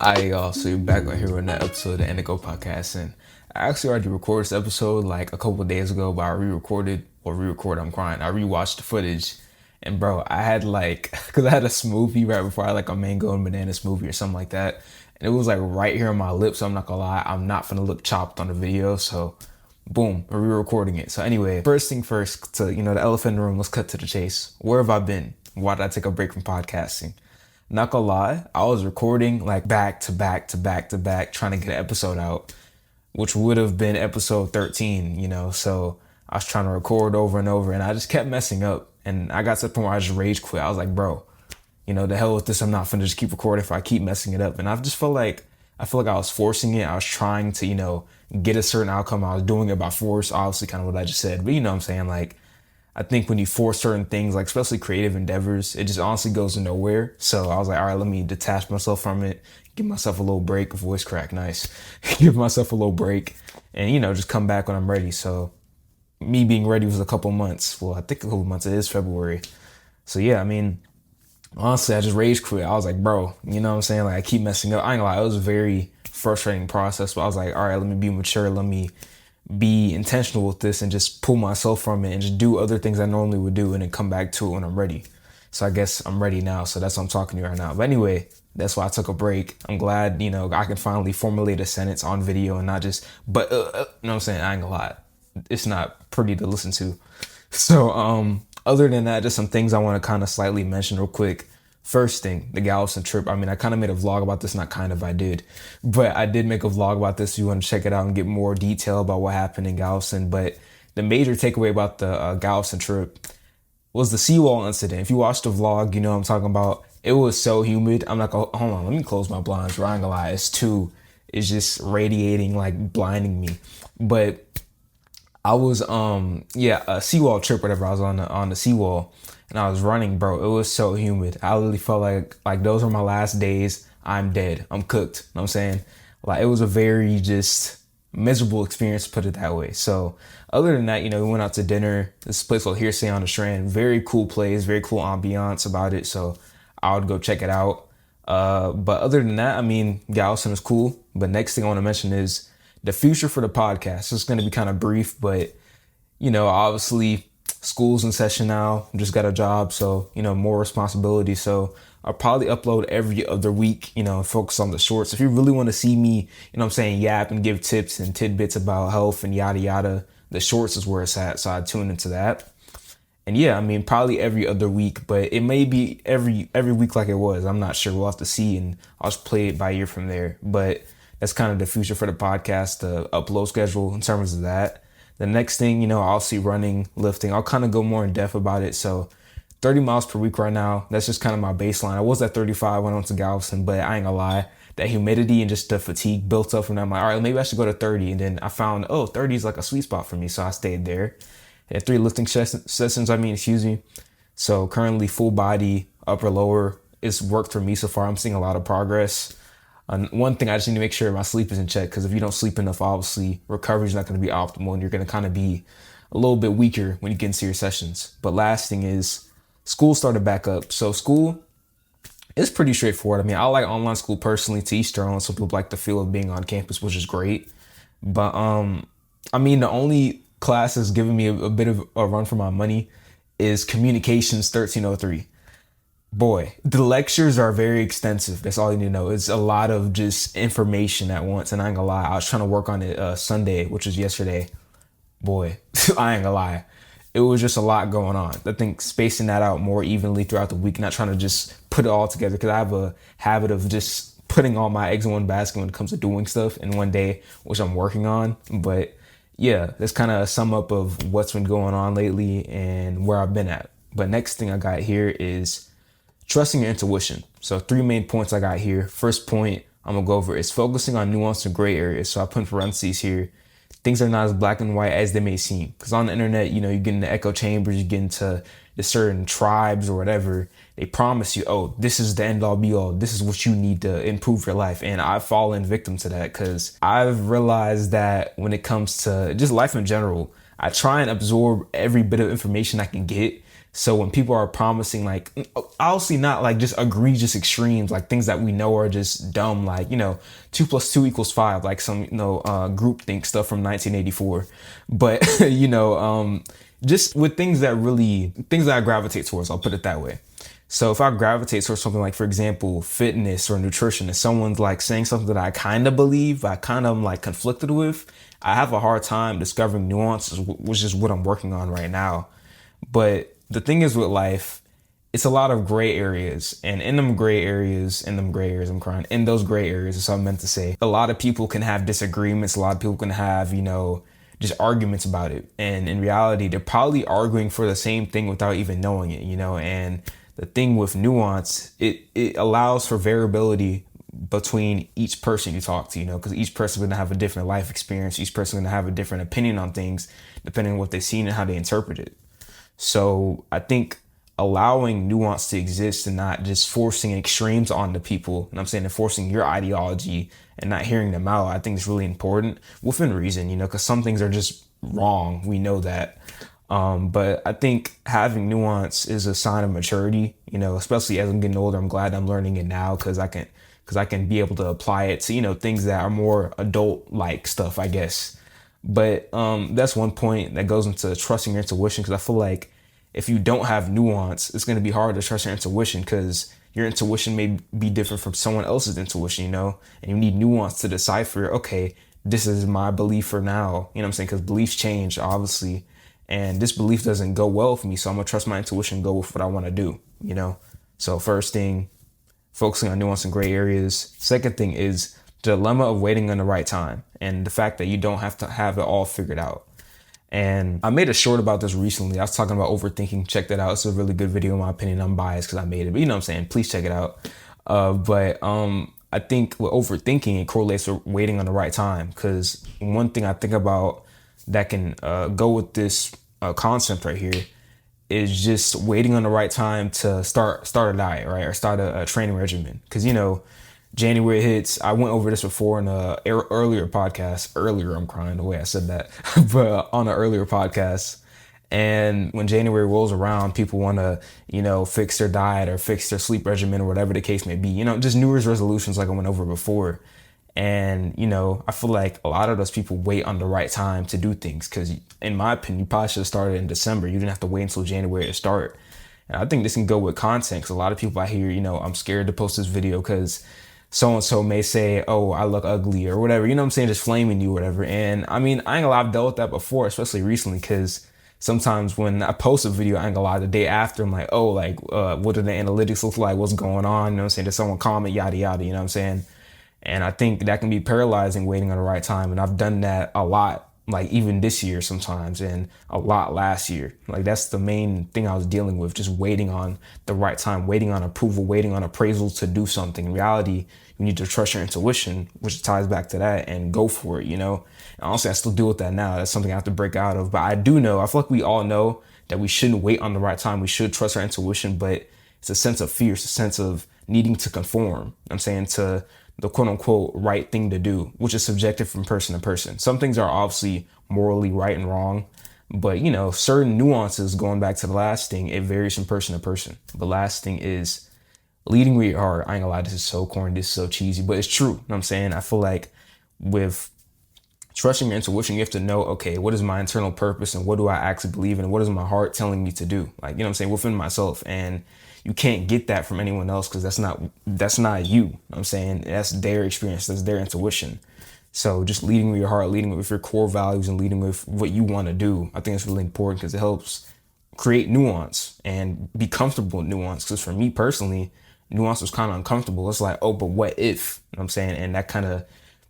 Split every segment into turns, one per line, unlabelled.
I also back on here with that episode of the Indigo Podcast, and I actually already recorded this episode like a couple of days ago, but I I'm crying. I rewatched the footage, and bro, I had like, cause I had a smoothie right before I had like a mango and banana smoothie or something like that, and it was like right here on my lips. So I'm not gonna lie, I'm not gonna look chopped on the video, so boom, we're re-recording it. So anyway, first thing first, to the elephant in the room. Let's cut to the chase. Where have I been? Why did I take a break from podcasting? Not gonna lie, I was recording like back to back to back to back, trying to get an episode out, which would have been episode 13, So I was trying to record over and over, and I just kept messing up. And I got to the point where I just rage quit. I was like, bro, the hell with this. I'm not finna just keep recording if I keep messing it up. And I feel like I was forcing it. I was trying to, get a certain outcome. I was doing it by force, obviously kind of what I just said. But you know what I'm saying? Like, I think when you force certain things, like especially creative endeavors, it just honestly goes to nowhere. So I was like, all right, let me detach myself from it, give myself a little break. Voice crack, nice. Give myself a little break, and just come back when I'm ready. So me being ready was a couple months. Well, I think a couple months. It is February. So yeah, I mean, honestly, I just rage quit. I was like, bro, you know what I'm saying? Like, I keep messing up. I ain't gonna lie, it was a very frustrating process. But I was like, all right, let me be mature. Let me be intentional with this and just pull myself from it and just do other things I normally would do and then come back to it when I'm ready. So I guess I'm ready now. So that's what I'm talking to you right now. But anyway, that's why I took a break. I'm glad, I can finally formulate a sentence on video and not just, but, you know what I'm saying? I ain't gonna lie. It's not pretty to listen to. So, other than that, just some things I want to kind of slightly mention real quick. First thing, the Galveston trip. I mean, I kind of made a vlog about this, not kind of, I did. But I did make a vlog about this if you want to check it out and get more detail about what happened in Galveston. But the major takeaway about the Galveston trip was the seawall incident. If you watched the vlog, you know what I'm talking about. It was so humid. I'm not gonna, hold on, let me close my blinds. I ain't gonna lie, it's just radiating, like blinding me. But I was a seawall trip, whatever. I was on the seawall and I was running, bro. It was so humid. I literally felt like those were my last days. I'm dead. I'm cooked. You know what I'm saying? Like, it was a very just miserable experience, to put it that way. So other than that, we went out to dinner. This place called Hearsay on the Strand. Very cool place, very cool ambiance about it. So I would go check it out. But other than that, I mean, Galveston is cool. But next thing I want to mention is the future for the podcast. It's going to be kind of brief, but obviously school's in session now. Just got a job, so more responsibility. So I'll probably upload every other week, focus on the shorts. If you really want to see me, yap and give tips and tidbits about health and yada yada, the shorts is where it's at. So I tune into that. And yeah, I mean, probably every other week, but it may be every week like it was. I'm not sure. We'll have to see, and I'll just play it by ear from there. But that's kind of the future for the podcast, the upload schedule in terms of that. The next thing, I'll see running, lifting. I'll kind of go more in depth about it. So 30 miles per week right now, that's just kind of my baseline. I was at 35 when I went to Galveston, but I ain't gonna lie, that humidity and just the fatigue built up from that. I'm like, all right, maybe I should go to 30. And then I found, 30 is like a sweet spot for me. So I stayed there. Had 3 lifting sessions, excuse me. So currently full body, upper, lower, it's worked for me so far. I'm seeing a lot of progress. And one thing, I just need to make sure my sleep is in check, because if you don't sleep enough, obviously recovery is not going to be optimal, and you're going to kind of be a little bit weaker when you get into your sessions. But last thing is, school started back up. So school is pretty straightforward. I mean, I like online school personally, to each their own. Some people like the feel of being on campus, which is great. But I mean, the only class that's giving me a bit of a run for my money is Communications 1303. Boy, the lectures are very extensive. That's all you need to know. It's a lot of just information at once. And I ain't gonna lie, I was trying to work on it Sunday, which was yesterday. Boy, I ain't gonna lie. It was just a lot going on. I think spacing that out more evenly throughout the week, not trying to just put it all together, because I have a habit of just putting all my eggs in one basket when it comes to doing stuff in one day, which I'm working on. But yeah, that's kind of a sum up of what's been going on lately and where I've been at. But next thing I got here is trusting your intuition. So 3 main points I got here. First point I'm gonna go over is focusing on nuance and gray areas. So I put in parentheses here. Things are not as black and white as they may seem. Because on the internet, you get into echo chambers, you get into the certain tribes or whatever. They promise you, oh, this is the end all be all. This is what you need to improve your life. And I've fallen victim to that, because I've realized that when it comes to just life in general, I try and absorb every bit of information I can get. So when people are promising, like, obviously not like just egregious extremes, like things that we know are just dumb, like, 2 + 2 = 5, like some, group think stuff from 1984. But, just with things that I gravitate towards, I'll put it that way. So if I gravitate towards something like, for example, fitness or nutrition, and someone's like saying something that I kind of believe, I kind of like conflicted with, I have a hard time discovering nuances, which is what I'm working on right now. But the thing is with life, it's a lot of gray areas. And in those gray areas, is what I meant to say. A lot of people can have disagreements. A lot of people can have, just arguments about it. And in reality, they're probably arguing for the same thing without even knowing it, and the thing with nuance, it allows for variability between each person you talk to, because each person is going to have a different life experience. Each person is going to have a different opinion on things, depending on what they've seen and how they interpret it. So I think allowing nuance to exist and not just forcing extremes onto people, and I'm saying enforcing your ideology and not hearing them out, I think is really important within reason, because some things are just wrong. We know that. But I think having nuance is a sign of maturity, especially as I'm getting older. I'm glad I'm learning it now because I can be able to apply it to, things that are more adult like stuff, I guess. But that's one point that goes into trusting your intuition, because I feel like if you don't have nuance, it's going to be hard to trust your intuition, because your intuition may be different from someone else's intuition, and you need nuance to decipher, okay, this is my belief for now, what I'm saying? Because beliefs change, obviously, and this belief doesn't go well for me, so I'm going to trust my intuition and go with what I want to do, So first thing, focusing on nuance and gray areas. Second thing is the dilemma of waiting on the right time, and the fact that you don't have to have it all figured out. And I made a short about this recently. I was talking about overthinking. Check that out. It's a really good video in my opinion. I'm biased because I made it, but what I'm saying? Please check it out. But I think with overthinking, it correlates with waiting on the right time, because one thing I think about that can go with this concept right here is just waiting on the right time to start a diet, right? Or start a training regimen. Because, January hits. I went over this before in a earlier podcast. I'm crying the way I said that. But on an earlier podcast. And when January rolls around, people want to, fix their diet or fix their sleep regimen or whatever the case may be. Just New Year's resolutions like I went over before. And, I feel like a lot of those people wait on the right time to do things. Because in my opinion, you probably should have started in December. You didn't have to wait until January to start. And I think this can go with content, because a lot of people out here, I'm scared to post this video because so-and-so may say, oh, I look ugly or whatever, just flaming you or whatever. And I mean, I ain't gonna lie, I've dealt with that before, especially recently, because sometimes when I post a video, I ain't gonna lie, the day after, I'm like, oh, like, what do the analytics look like? What's going on? Did someone comment? Yada, yada, And I think that can be paralyzing, waiting on the right time. And I've done that a lot, like even this year sometimes, and a lot last year. Like that's the main thing I was dealing with, just waiting on the right time, waiting on approval, waiting on appraisal to do something. In reality, you need to trust your intuition, which ties back to that, and go for it, And honestly, I still deal with that now. That's something I have to break out of. But I do know, I feel like we all know that we shouldn't wait on the right time. We should trust our intuition, but it's a sense of fear. It's a sense of needing to conform, to the quote unquote right thing to do, which is subjective from person to person. Some things are obviously morally right and wrong, but certain nuances, going back to the last thing, it varies from person to person. The last thing is leading with your heart. I ain't gonna lie, this is so corny, this is so cheesy, but it's true. I feel like with trusting your intuition, you have to know, okay, what is my internal purpose and what do I actually believe in? And what is my heart telling me to do? Like, within myself. And you can't get that from anyone else, because that's not you. That's their experience. That's their intuition. So just leading with your heart, leading with your core values, and leading with what you want to do, I think it's really important, because it helps create nuance and be comfortable with nuance. Because for me personally, nuance was kind of uncomfortable. It's like, oh, but what if? And that kind of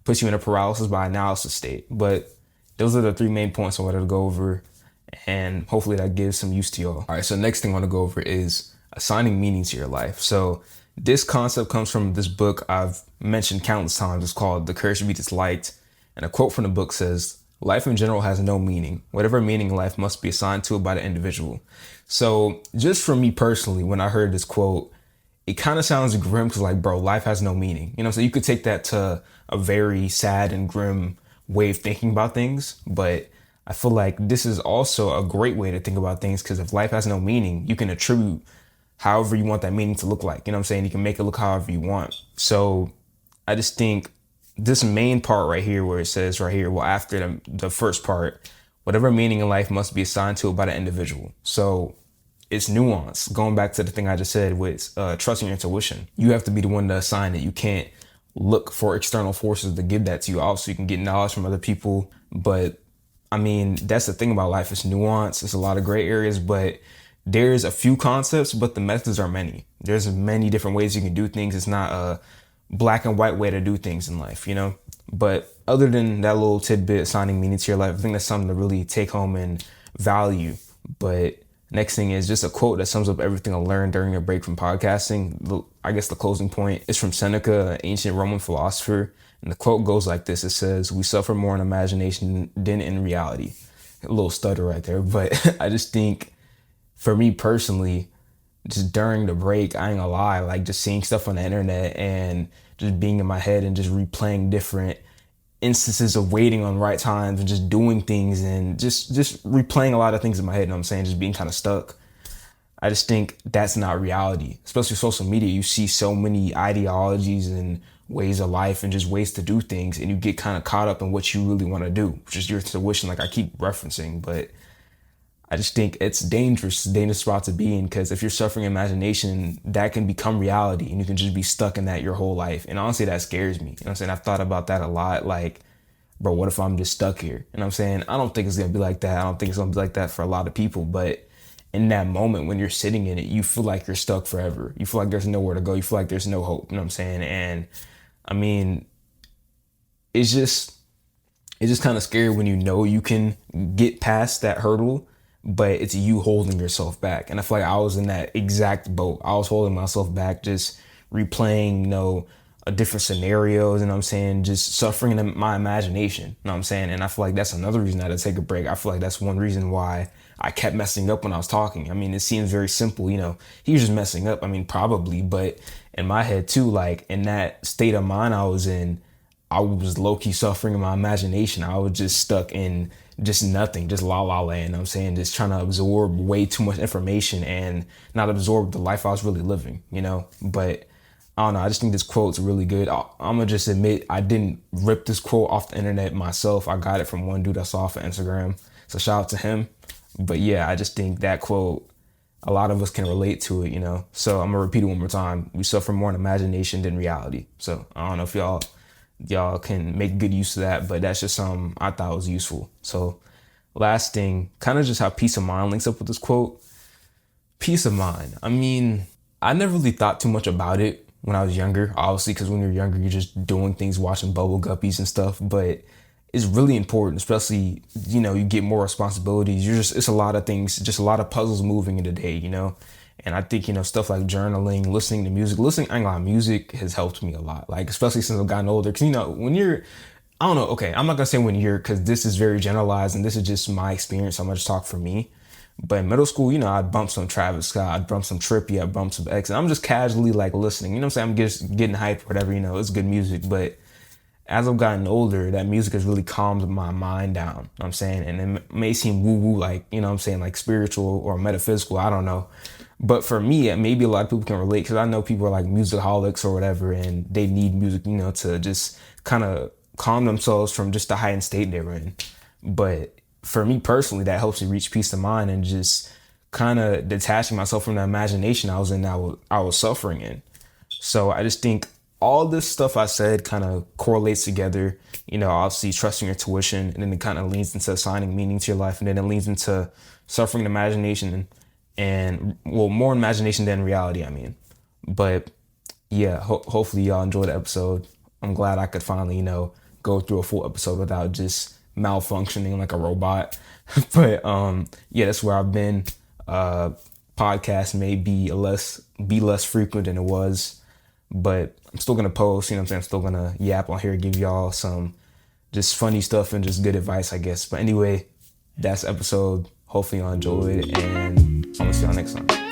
puts you in a paralysis by analysis state. But those are the 3 main points I wanted to go over, and hopefully that gives some use to y'all. All right, so next thing I want to go over is assigning meaning to your life. So this concept comes from this book I've mentioned countless times. It's called The Courage to Be Disliked. And a quote from the book says, life in general has no meaning. Whatever meaning in life must be assigned to it by the individual. So just for me personally, when I heard this quote, it kind of sounds grim, because like, bro, life has no meaning. So you could take that to a very sad and grim way of thinking about things. But I feel like this is also a great way to think about things, because if life has no meaning, you can attribute however you want that meaning to look like. You know what I'm saying? You can make it look however you want. So I just think this main part right here, where it says right here, well, after the first part, whatever meaning in life must be assigned to it by the individual. So it's nuance. Going back to the thing I just said with trusting your intuition, you have to be the one to assign it. You can't look for external forces to give that to you. Obviously, you can get knowledge from other people, but I mean, that's the thing about life. It's nuance. It's a lot of gray areas, but there's a few concepts, but the methods are many. There's many different ways you can do things. It's not a black and white way to do things in life, you know? But other than that little tidbit, assigning meaning to your life, I think that's something to really take home and value. But next thing is just a quote that sums up everything I learned during a break from podcasting. I guess the closing point is from Seneca, an ancient Roman philosopher. And the quote goes like this. It says, "We suffer more in imagination than in reality." A little stutter right there. But I just think, for me personally, just during the break, I ain't gonna lie, like just seeing stuff on the internet and just being in my head and just replaying different instances of waiting on right times and just doing things and just replaying a lot of things in my head. You know what I'm saying? Just being kind of stuck. I just think that's not reality, especially social media. You see so many ideologies and ways of life and just ways to do things, and you get kind of caught up in what you really want to do, which is your intuition, like I keep referencing. But I just think it's dangerous spot to be in, because if you're suffering imagination, that can become reality and you can just be stuck in that your whole life. And honestly, that scares me. You know what I'm saying? I've thought about that a lot. Like, bro, what if I'm just stuck here? You know what I'm saying? I don't think it's going to be like that. I don't think it's going to be like that for a lot of people. But in that moment when you're sitting in it, you feel like you're stuck forever. You feel like there's nowhere to go. You feel like there's no hope. You know what I'm saying? And I mean, it's just kind of scary when you know you can get past that hurdle, but it's you holding yourself back. And I feel like I was in that exact boat. I was holding myself back, just replaying, different scenarios, you know what I'm saying? Just suffering in my imagination, you know what I'm saying? And I feel like that's another reason I had to take a break. I feel like that's one reason why I kept messing up when I was talking. I mean, it seems very simple, he was just messing up. I mean, probably, but in my head too, like in that state of mind I was in, I was low-key suffering in my imagination. I was just stuck in just nothing, just la la land. You know what I'm saying? Just trying to absorb way too much information and not absorb the life I was really living, But I don't know. I just think this quote's really good. I'm going to just admit I didn't rip this quote off the internet myself. I got it from one dude I saw off of Instagram. So shout out to him. But yeah, I just think that quote, a lot of us can relate to it, So I'm going to repeat it one more time. We suffer more in imagination than reality. So I don't know if y'all can make good use of that, but that's just something I thought was useful. So last thing, kind of just how peace of mind links up with this quote. Peace of mind. I mean, I never really thought too much about it when I was younger, obviously, because when you're younger, you're just doing things, watching Bubble Guppies and stuff, but it's really important, especially, you get more responsibilities. It's a lot of things, just a lot of puzzles moving in the day, And I think, stuff like journaling, listening to music, music has helped me a lot. Like, especially since I've gotten older. Cause when you're, I don't know. Okay. I'm not going to say when you're, cause this is very generalized and this is just my experience. I'm going to just talk for me. But in middle school, I'd bump some Travis Scott, I'd bump some Trippie, I'd bump some X, and I'm just casually like listening. You know what I'm saying? I'm just getting hyped or whatever, it's good music. But as I've gotten older, that music has really calmed my mind down. You know what I'm saying? And it may seem woo-woo, like, like spiritual or metaphysical. I don't know. But for me, maybe a lot of people can relate, because I know people are like musicaholics or whatever, and they need music, to just kind of calm themselves from just the heightened state they're in. But for me personally, that helps me reach peace of mind and just kind of detaching myself from the imagination I was in, I was suffering in. So I just think all this stuff I said kind of correlates together, obviously trusting your intuition, and then it kind of leans into assigning meaning to your life, and then it leans into suffering in imagination and more imagination than reality, I mean. But yeah, hopefully y'all enjoyed the episode. I'm glad I could finally, go through a full episode without just malfunctioning like a robot. But yeah, that's where I've been. Podcast may be less frequent than it was, but I'm still gonna post, I'm saying? I'm still gonna yap on here, give y'all some just funny stuff and just good advice, I guess. But anyway, that's the episode. Hopefully y'all enjoyed, and I'm gonna see y'all next time.